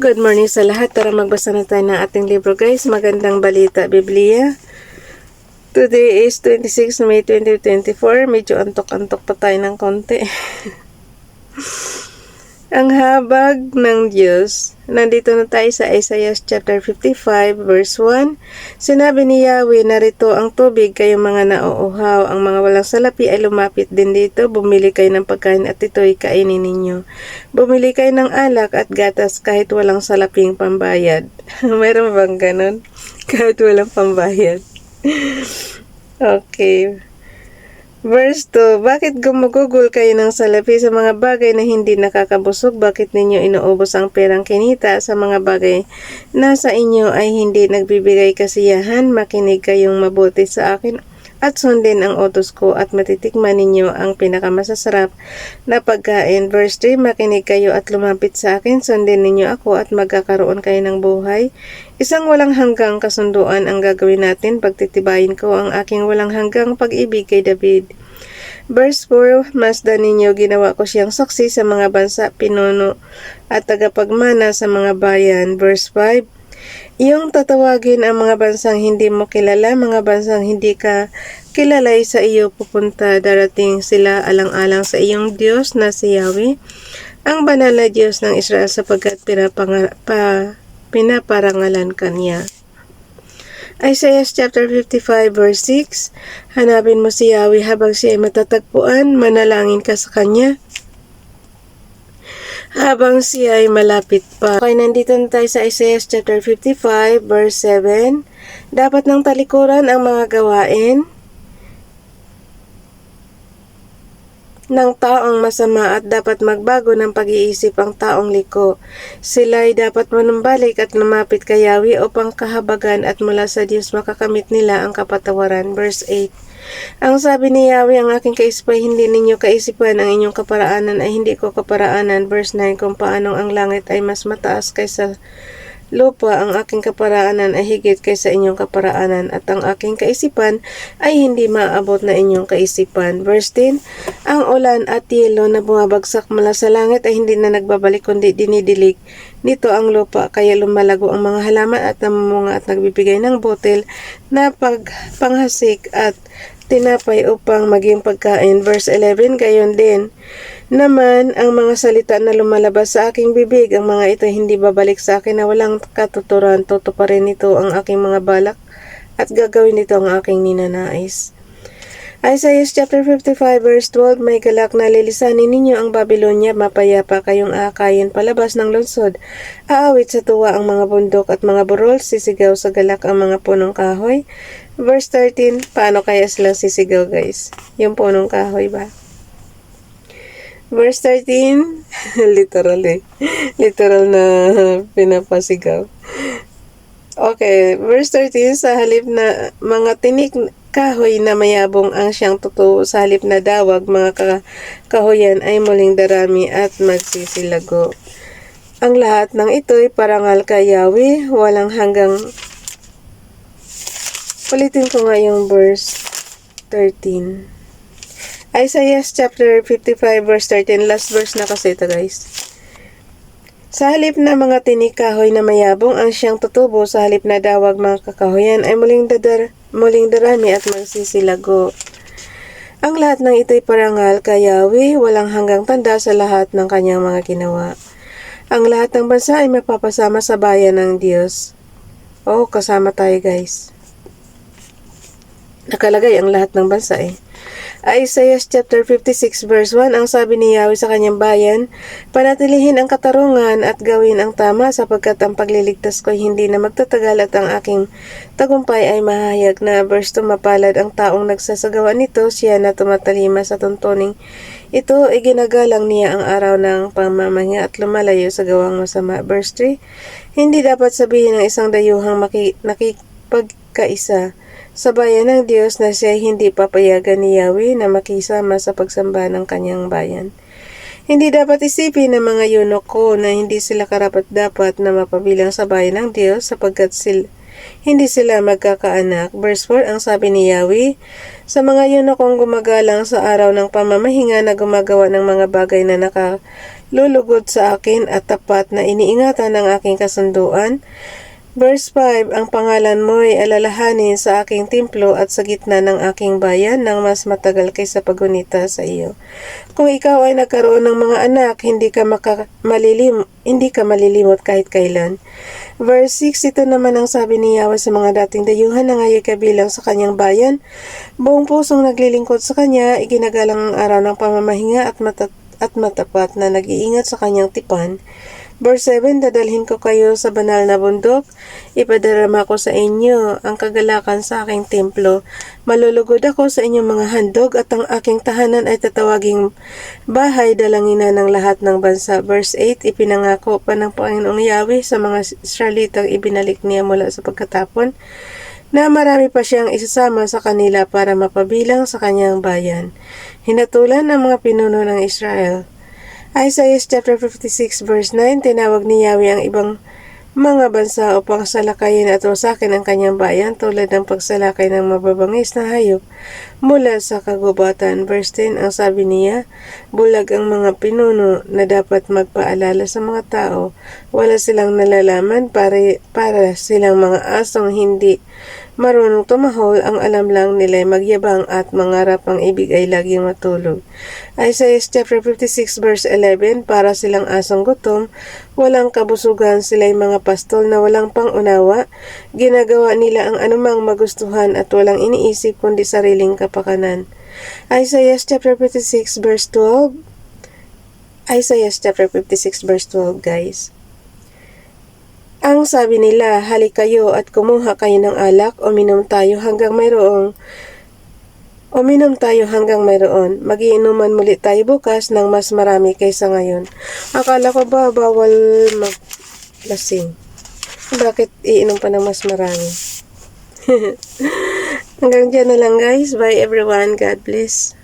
Good morning sa lahat. Tara magbasa na tayo ng ating libro guys. Magandang balita, Biblia. Today is 26 May 2024. Medyo antok-antok pa tayo ng konti. Ang habag ng Diyos. Nandito na tayo sa Isaiah chapter 55 verse 1. Sinabi ni Yahweh, narito ang tubig, kayong mga nauuhaw. Ang mga walang salapi ay lumapit din dito. Bumili kayo ng pagkain at ito'y kainin ninyo. Bumili kayo ng alak at gatas kahit walang salaping pambayad. Meron bang ganun? Kahit walang pambayad. Okay. Verse 2, bakit gumugugol kayo ng salapi sa mga bagay na hindi nakakabusog? Bakit ninyo inuubos ang perang kinita sa mga bagay na sa inyo ay hindi nagbibigay kasiyahan? Makinig kayong mabuti sa akin at sundin ang utos ko at matitikman ninyo ang pinakamasasarap na pagkain. Verse 3, makinig kayo at lumapit sa akin, sundin ninyo ako at magkakaroon kayo ng buhay. Isang walang hanggang kasunduan ang gagawin natin, pagtitibayin ko ang aking walang hanggang pag-ibig kay David. Verse 4, masdan ninyo, ginawa ko siyang saksi sa mga bansa, pinuno at tagapagmana sa mga bayan. Verse 5, iyong tatawagin ang mga bansang hindi mo kilala, mga bansang hindi ka kilalay sa iyo pupunta. Darating sila alang-alang sa iyong Diyos na si Yahweh, ang banal na Diyos ng Israel, sapagkat pinaparangalan ka niya. Isaiah chapter 55 verse 6, hanapin mo si Yahweh habang siya ay matatagpuan, manalangin ka sa kanya habang siya ay malapit pa. Okay, nandito na tayo sa Isaiah chapter 55 verse 7. Dapat ng talikuran ang mga gawain ng taong masama at dapat magbago ng pag-iisip ang taong liko. Sila ay dapat manumbalik at lumapit kay Yahweh upang kahabagan at mula sa Diyos makakamit nila ang kapatawaran. Verse 8, ang sabi ni Yahweh, ang aking kaisipan hindi ninyo kaisipan, ang inyong kaparaanan ay hindi ko kaparaanan. Verse 9, kung paanong ang langit ay mas mataas kaysa lupa, ang aking kaparaanan ay higit kaysa inyong kaparaanan, at ang aking kaisipan ay hindi maabot na inyong kaisipan. Verse 10, ang ulan at yelo na bumabagsak mula sa langit ay hindi na nagbabalik kundi dinidilig nito ang lupa, kaya lumalago ang mga halaman at namumunga at nagbibigay ng butil na panghasik at tinapay upang maging pagkain. Verse 11, gayon din naman ang mga salita na lumalabas sa aking bibig, ang mga ito hindi babalik sa akin na walang katuturan. Tutuparin nito ang aking mga balak at gagawin nito ang aking ninanais. Isaiah chapter 55 verse 12, may galak na lilisanin ninyo ang Babylonia, mapayapa kayong aakayin palabas ng lungsod. Aawit sa tuwa ang mga bundok at mga burol, sisigaw sa galak ang mga punong kahoy. Verse 13, paano kaya silang sisigaw guys? Yung punong kahoy ba? Verse 13, literal na pinapasigaw. Okay, verse 13, sa halip na mga tinik kahoy na mayabong ang siyang totoo, sa halip na dawag mga kahoyan ay muling darami at magsisilago. Ang lahat ng ito'y parangal kay Yahweh, walang hanggang. Ulitin ko nga yung verse 13. Isaiah chapter 55 verse 13, last verse na kasi ito guys. Sa halip na mga tinik kahoy na mayabong ang siyang tutubo, sa halip na dawag mga kakahoyan ay muling darami at magsisilago. Ang lahat ng ito'y parangal kay Yahweh, walang hanggang tanda sa lahat ng kanyang mga ginawa. Ang lahat ng bansa ay mapapasama sa bayan ng Diyos. Oh, kasama tayo guys. Nakalagay ang lahat ng bansa eh. Isaiah chapter 56 verse 1, ang sabi ni Yahweh sa kanyang bayan, panatilihin ang katarungan at gawin ang tama, sapagkat ang pagliligtas ko ay hindi na magtatagal at ang aking tagumpay ay mahayag na. Verse 2, mapalad ang taong nagsasagawa nito, siya na tumatalima sa tuntuning ito, ay ginagalang niya ang araw ng pamamahinga at lumalayo sa gawang masama. Verse 3, hindi dapat sabihin ng isang dayuhang nakipagkaisa sa bayan ng Diyos na siya hindi papayagan ni Yahweh na makisama sa pagsamba ng kanyang bayan. Hindi dapat isipin ng mga yunoko na hindi sila karapat-dapat na mapabilang sa bayan ng Diyos, sapagkat hindi sila magkakaanak. Verse 4, ang sabi ni Yahweh, sa mga yunokong gumagalang sa araw ng pamamahinga na gumagawa ng mga bagay na lulugod sa akin at tapat na iniingatan ng aking kasunduan. Verse 5, ang pangalan mo ay alalahanin sa aking templo at sa gitna ng aking bayan ng mas matagal kaysa paggunita sa iyo. Kung ikaw ay nagkaroon ng mga anak, hindi ka malilimot kahit kailan. Verse 6, ito naman ang sabi ni Yahweh sa mga dating dayuhan na ngayon kabilang sa kanyang bayan. Buong pusong naglilingkod sa kanya, iginagalang ang araw ng pamamahinga at matapat na nag-iingat sa kanyang tipan. Verse 7, dadalhin ko kayo sa banal na bundok, ipadarama ko sa inyo ang kagalakan sa aking templo. Malulugod ako sa inyong mga handog at ang aking tahanan ay tatawaging bahay dalanginan ng lahat ng bansa. Verse 8, ipinangako pa ng Panginoong Yahweh sa mga Israelitang ibinalik niya mula sa pagkatapon na marami pa siyang isasama sa kanila para mapabilang sa kanyang bayan. Hinatulan ng mga pinuno ng Israel. Isaiah chapter 56 verse 9, tinawag ni Yahweh ang ibang mga bansa upang salakayin at wasakin ang kanyang bayan tulad ng pagsalakay ng mababangis na hayop mula sa kagubatan. Verse 10, ang sabi niya, bulag ang mga pinuno na dapat magpaalala sa mga tao. Wala silang nalalaman para silang mga asong hindi marunong tumahol, ang alam lang nila ay magyabang at mangarap, ang ibig ay laging matulog. Isaiah chapter 56 verse 11, para silang asong gutom, walang kabusugan, sila'y mga pastol na walang pangunawa, ginagawa nila ang anumang magustuhan at walang iniisip kundi sariling kapakanan. Isaiah chapter 56 verse 12, Isaiah chapter 56 verse 12 guys. Ang sabi nila, halik kayo at kumuha kayo ng alak, uminom tayo hanggang mayroon. Magiinuman muli tayo bukas ng mas marami kaysa ngayon. Akala ko ba bawal maglasing? Bakit iinom pa ng mas marami? Hanggang dyan na lang guys. Bye everyone. God bless.